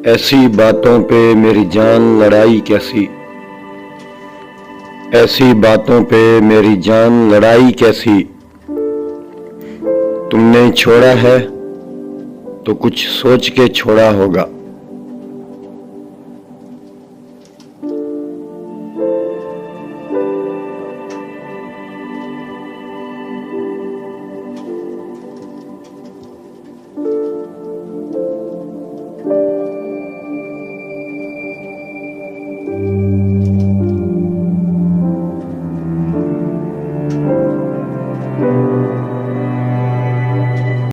ऐसी बातों पे मेरी जान लड़ाई कैसी, ऐसी बातों पे मेरी जान लड़ाई कैसी। तुमने छोड़ा है तो कुछ सोच के छोड़ा होगा।